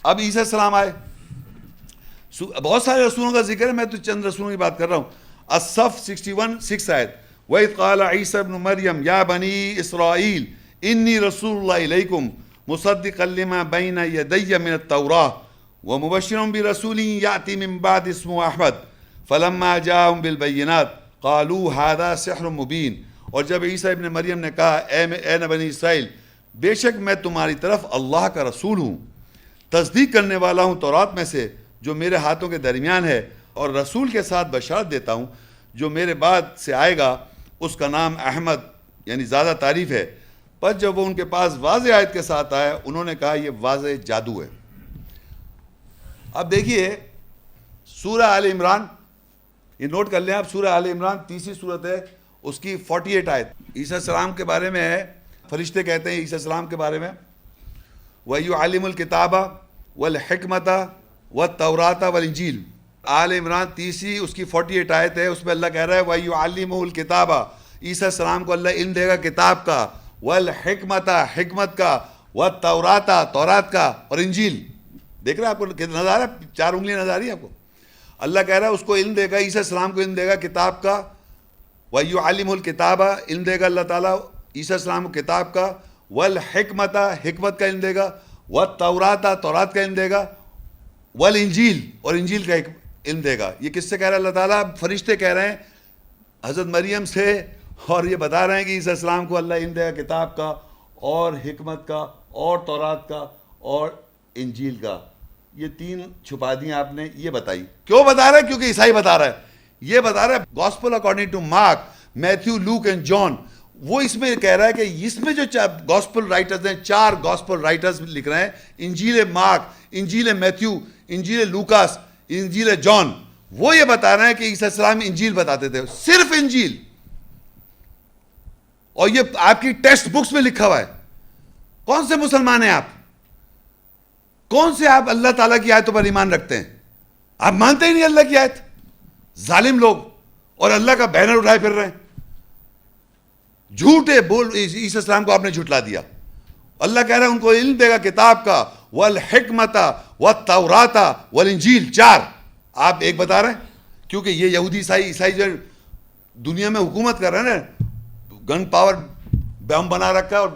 اب عیسیٰ السلام آئے, بہت سارے رسولوں کا ذکر ہے, میں تو چند رسولوں کی بات کر رہا ہوں. الصف 61 6 آیت, وَإِذْ قَالَ عِيسَى ابْنُ مَرْيَمَ يَا بَنِي إِسْرَائِيلَ إِنِّي رَسُولُ اللَّهِ إِلَيْكُمْ مُصَدِّقًا لِمَا بَيْنَ يَدَيَّ مِنَ التَّوْرَاةِ وَمُبَشِّرًا بِرَسُولٍ يَأْتِي مِن بَعْدِي اسْمُهُ أَحْمَدُ فَلَمَّا جَاءَهُم بِالْبَيِّنَاتِ قَالُوا هَذَا سِحْرٌ مُبِينٌ. اور جب عیسیٰ ابن مریم نے کہا اے بنی اسرائیل, بے شک میں تمہاری طرف اللہ کا رسول ہوں, تصدیق کرنے والا ہوں تورات میں سے جو میرے ہاتھوں کے درمیان ہے, اور رسول کے ساتھ بشارت دیتا ہوں جو میرے بعد سے آئے گا, اس کا نام احمد یعنی زیادہ تعریف ہے. پس جب وہ ان کے پاس واضح آیت کے ساتھ آیا, انہوں نے کہا یہ واضح جادو ہے. اب دیکھیے سورہ آل عمران, یہ نوٹ کر لیں آپ, سورہ آل عمران تیسری صورت ہے, اس کی 48 آیت عیسیٰ السلام کے بارے میں ہے. فرشتے کہتے ہیں عیسیٰ السلام کے بارے میں وَيُعَلِّمُ الْكِتَابَ وَالْحِكْمَةَ وَالتَّوْرَاةَ وَالْإِنْجِيلَ. آل عمران تیسری اس کی 48 آیت ہے, اس میں اللہ کہہ رہا ہے وَيُعَلِّمُهُ الْكِتَابَ, عیسیٰ السلام کو اللہ علم دے گا کتاب کا, وَالْحِكْمَةَ حکمت کا, وَالتَّوْرَاةَ تورات کا, اور انجیل. دیکھ رہے ہیں آپ کو نظر آ رہا ہے, 4 انگلیاں نظر آ رہی ہیں آپ کو. اللہ کہہ رہا ہے اس کو علم دے گا, عیسیٰ السلام کو علم دے گا کتاب کا, وَيُعَلِّمُهُ الْكِتَابَ علم دے گا اللہ تعالیٰ عیسیٰ السلام کو کتاب کا, وَالْحِكْمَةَ حکمت کا علم دے گا, وَالتَّوْرَاةَ تورات کا علم دے گا, وَالْإِنْجِيلَ اور انجیل کا علم دے گا. یہ کس سے کہہ رہا ہے اللہ تعالیٰ؟ فرشتے کہہ رہے ہیں حضرت مریم سے, اور یہ بتا رہے ہیں کہ عیسیٰ السلام کو اللہ علم دے گا کتاب کا اور حکمت کا اور تورات کا اور انجیل کا. یہ 3 چھپا دیں آپ نے. یہ بتائی کیوں بتا رہا ہے؟ کیونکہ عیسائی بتا رہا ہے. یہ بتا رہا ہے gospel according to Mark, Matthew, Luke and John. وہ اس میں کہہ رہا ہے کہ اس میں جو گاسپل رائٹرز ہیں, 4 گاسپل رائٹرز لکھ رہے ہیں, انجیل مارک, انجیل میتھیو, انجیل لوکاس, انجیل جان, وہ یہ بتا رہے ہیں کہ عیسیٰ السلام انجیل بتاتے تھے, صرف انجیل. اور یہ آپ کی ٹیکسٹ بکس میں لکھا ہوا ہے. کون سے مسلمان ہیں آپ؟ کون سے آپ اللہ تعالیٰ کی آیتوں پر ایمان رکھتے ہیں؟ آپ مانتے ہی نہیں اللہ کی آیت. ظالم لوگ, اور اللہ کا بینر اٹھائے پھر رہے ہیں. جھوٹے بول, عیسیٰ السلام کو آپ نے جھٹلا دیا. اللہ کہہ رہا ہے ان کو علم دے گا کتاب کا, والحکمت والتوراۃ والانجیل. 4 آپ ایک بتا رہے ہیں. کیونکہ یہ یہودی عیسائی جو دنیا میں حکومت کر رہے ہیں نا, گن پاور بم بنا رکھا ہے, اور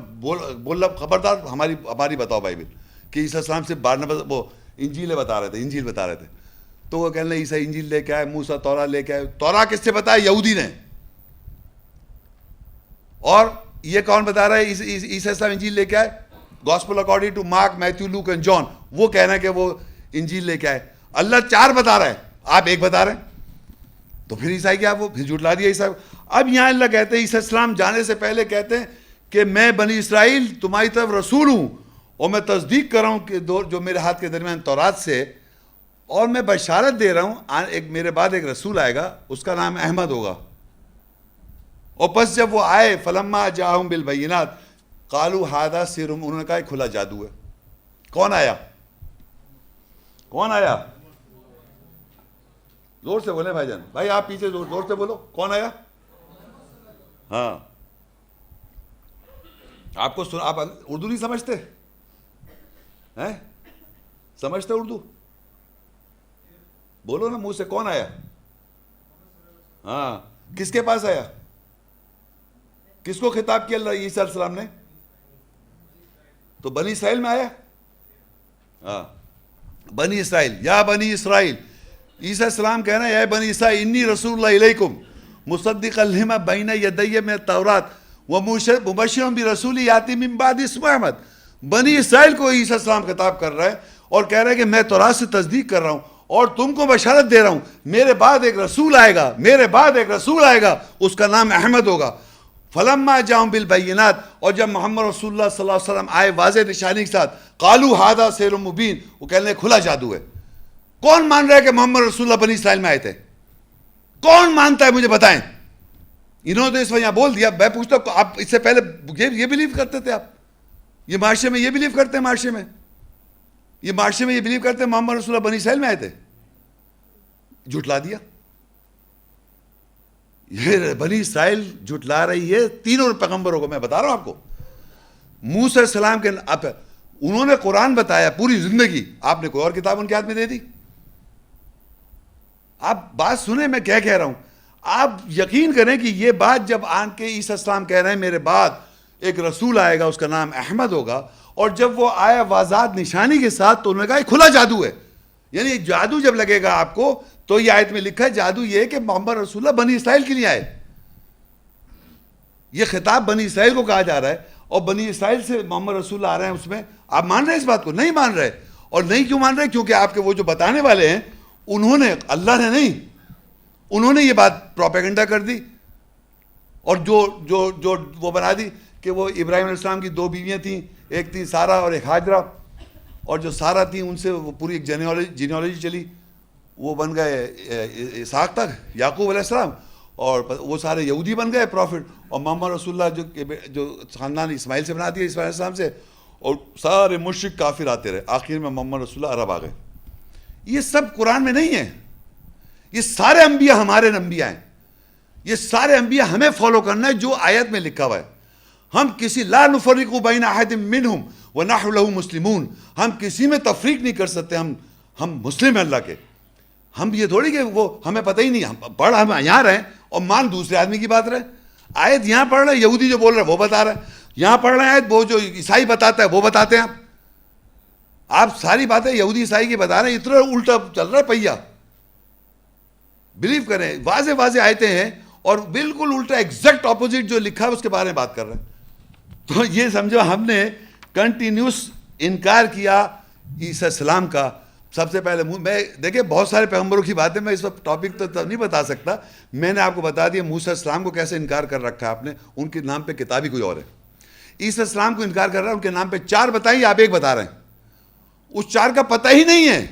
بول رہا خبردار ہماری بتاؤ بائبل کہ عیسیٰ السلام سے بارنباس وہ انجیل بتا رہے تھے. تو وہ کہنے لگے عیسیٰ انجیل لے کے آئے, موسیٰ تورات لے کے آئے. تورات کس سے بتایا؟ یہودی نے. اور یہ کون بتا رہا ہے عیسیٰ السلام انجیل لے کے آئے؟ Gospel according to Mark, Matthew, Luke and John. وہ کہہ رہے ہیں کہ وہ انجیل لے کے آئے. اللہ 4 بتا رہا ہے, آپ ایک بتا رہے ہیں. تو پھر عیسائی کیا, وہ پھر جھٹلا دیا عیسیٰ. اب یہاں اللہ کہتے ہیں عیسیٰ السلام جانے سے پہلے کہتے ہیں کہ میں بنی اسرائیل تمہاری طرف رسول ہوں, اور میں تصدیق کر رہا ہوں کہ جو میرے ہاتھ کے درمیان تورات سے, اور میں بشارت دے رہا ہوں ایک میرے بعد ایک رسول آئے گا, اس کا نام احمد ہوگا. اور پس جب وہ آئے, فلما جاءہم بالبینات قالوا ھذا سحر, انہوں نے کہا کھلا جادو ہے. کون آیا؟ زور سے بولے بھائی جان, بھائی آپ پیچھے زور سے بولو. کون آیا؟ ہاں, آپ اردو نہیں سمجھتے ہیں؟ سمجھتے اردو؟ بولو نا منہ سے. کون آیا؟ ہاں, کس کے پاس آیا؟ کس کو خطاب کیا اللہ عیسیٰ علیہ السلام نے؟ تو بنی اسرائیل میں آیا. ہاں, بنی اسرائیل, یا بنی اسرائیل. عیسیٰ السلام کہنا ہے اے بنی اسرائیل انی رسول اللہ الیکم مصدقا لما بین یدی من التوراۃ ومبشرا برسول یاتی من بعد اسمہ احمد. بنی اسرائیل کو عیسیٰ السلام خطاب کر رہا ہے اور کہہ رہا ہے کہ میں تورات سے تصدیق کر رہا ہوں اور تم کو بشارت دے رہا ہوں, میرے بعد ایک رسول آئے گا, اس کا نام احمد ہوگا. فلما جاءہم بالبینات, اور جب محمد رسول اللہ صلی اللہ علیہ وسلم آئے واضح نشانی کے ساتھ, قالوا ھذا سحر مبین, وہ کہنے لگے کھلا جادو ہے. کون مان رہا ہے کہ محمد رسول اللہ بنی اسرائیل میں آئے تھے؟ کون مانتا ہے مجھے بتائیں. انہوں نے تو اس وجہ بول دیا. میں پوچھتا ہوں آپ اس سے پہلے یہ بلیو کرتے تھے؟ آپ یہ معاشرے میں یہ بلیو کرتے ہیں, معاشرے میں یہ بلیو کرتے ہیں محمد رسول اللہ بنی اسرائیل میں آئے تھے؟ جھٹلا دیا. یہ بنی اسرائیل جھٹلا رہی ہے تینوں پیغمبروں کو. میں بتا رہا ہوں آپ کو, موسیٰ علیہ السلام کے انہوں نے قرآن بتایا پوری زندگی، آپ نے کوئی اور کتاب ان کے ہاتھ میں دے دی. آپ بات سنیں میں کیا کہہ رہا ہوں. آپ یقین کریں کہ یہ بات جب آن کے عیسیٰ السلام کہہ رہے ہیں میرے بعد ایک رسول آئے گا اس کا نام احمد ہوگا، اور جب وہ آیا واضح نشانی کے ساتھ تو انہوں نے کہا یہ کھلا جادو ہے. یعنی جادو جب لگے گا آپ کو تو یہ آیت میں لکھا ہے جادو یہ ہے کہ محمد رسول اللہ بنی اسرائیل کے لیے آئے. یہ خطاب بنی اسرائیل کو کہا جا رہا ہے، اور بنی اسرائیل سے محمد رسول اللہ آ رہے ہیں. اس میں آپ مان رہے ہیں اس بات کو؟ نہیں مان رہے. اور نہیں کیوں مان رہے؟ کیونکہ آپ کے وہ جو بتانے والے ہیں انہوں نے، اللہ نے نہیں، انہوں نے یہ بات پروپیگنڈا کر دی، اور جو وہ بنا دی کہ وہ ابراہیم علیہ السلام کی 2 بیویاں تھیں، ایک تھی سارہ اور ایک ہاجرہ، اور جو سارہ تھیں ان سے وہ پوری ایک جینیالوجی چلی، وہ بن گئے اسحاق تک، یعقوب علیہ السلام، اور وہ سارے یہودی بن گئے پروفٹ. اور محمد رسول اللہ جو خاندان اسماعیل سے بنا دیا، اسماعیل علیہ السلام سے، اور سارے مشرک کافر آتے رہے. آخر میں محمد رسول اللہ عرب آ گئے. یہ سب قرآن میں نہیں ہے. یہ سارے انبیاء ہمارے انبیاء ہیں. یہ سارے انبیاء ہمیں فالو کرنا ہے جو آیت میں لکھا ہوا ہے. ہم کسی لا نفرق بین احد منہم ونحن لہ مسلمون، ہم کسی میں تفریق نہیں کر سکتے. ہم مسلم ہیں اللہ کے. ہم یہ تھوڑی کہ وہ ہمیں پتہ ہی نہیں، ہم یہاں رہیں اور مان دوسرے آدمی کی بات رہے. آیت یہاں پڑھ رہے ہیں، یہودی جو بول رہے ہیں وہ بتا رہے ہیں. یہاں پڑھ رہے ہیں آیت وہ جو عیسائی بتاتا ہے وہ بتاتے ہیں. آپ ساری باتیں یہودی عیسائی کی بتا رہے ہیں. اتنا الٹا چل رہا ہے پہیا. بلیو کریں، واضح واضح آیتیں ہیں اور بالکل الٹا ایگزیکٹ اپوزٹ جو لکھا ہے اس کے بارے میں بات کر رہے ہیں. تو یہ سمجھو ہم نے کنٹینیوس انکار کیا عیسیٰ السلام کا. سب سے پہلے میں دیکھیں بہت سارے پیغمبروں کی باتیں میں اس وقت ٹاپک تو نہیں بتا سکتا. میں نے آپ کو بتا دیا موسیٰ السلام کو کیسے انکار کر رکھا ہے آپ نے. ان کے نام پہ کتاب ہی کوئی اور ہے. عیسیٰ السلام کو انکار کر رہا ہے، ان کے نام پہ 4 بتائیں، آپ 1 بتا رہے ہیں. اس 4 کا پتہ ہی نہیں ہے.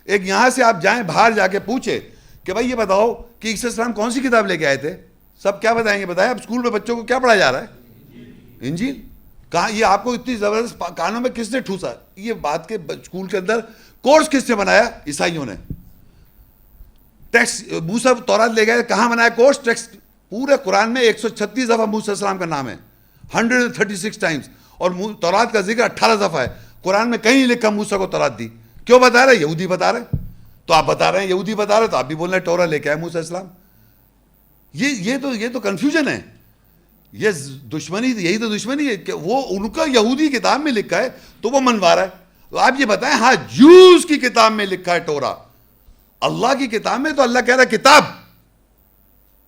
ایک یہاں سے آپ جائیں باہر جا کے پوچھے کہ بھائی یہ بتاؤ کہ عیسیٰ السلام کون سی کتاب لے کے آئے تھے؟ سب کیا بتائیں گے؟ بتائیں اب اسکول میں بچوں کو کیا پڑھایا جا رہا ہے؟ انجیل. کہاں یہ آپ کو اتنی زبردست کانوں میں کس نے ٹھوسا؟ یہ بات کے اسکول کے اندر کورس کس نے بنایا؟ عیسائیوں نے. ٹیکسٹ موسیٰ تورات لے گئے، کہاں بنایا کورس؟ ٹیکسٹ. پورے قرآن میں 136 دفعہ موسیٰ السلام کا نام ہے، 136 ٹائمز. اور تورات کا ذکر 18 دفعہ ہے. قرآن میں کہیں نہیں لکھا موسیٰ کو تورات دی. کیوں بتا رہے؟ یہودی بتا رہے. تو آپ بتا رہے ہیں یہودی بتا رہے تو آپ بھی بول رہے ہیں ٹورا لے کے آئے موسیٰ السلام. یہ تو کنفیوژن ہے. یہ دشمنی، یہی تو دشمنی ہے کہ وہ ان کا یہودی کتاب میں لکھا ہے تو وہ منوا رہا ہے. تو آپ یہ بتائیں، ہاں جوز کی کتاب میں لکھا ہے ٹورا، اللہ کی کتاب میں تو اللہ کہہ رہا ہے کتاب،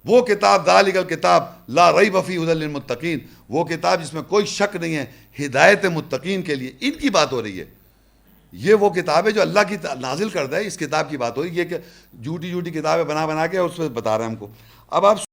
وہ کتاب ذالک الکتاب لا ریب فیہ ھدی للمتقین، وہ کتاب جس میں کوئی شک نہیں ہے، ہدایت متقین کے لیے. ان کی بات ہو رہی ہے. یہ وہ کتاب ہے جو اللہ کی نازل کردہ ہے. اس کتاب کی بات ہو رہی ہے. یہ کہ جھوٹی کتابیں بنا کے اس میں بتا رہے ہیں ہم کو. اب آپ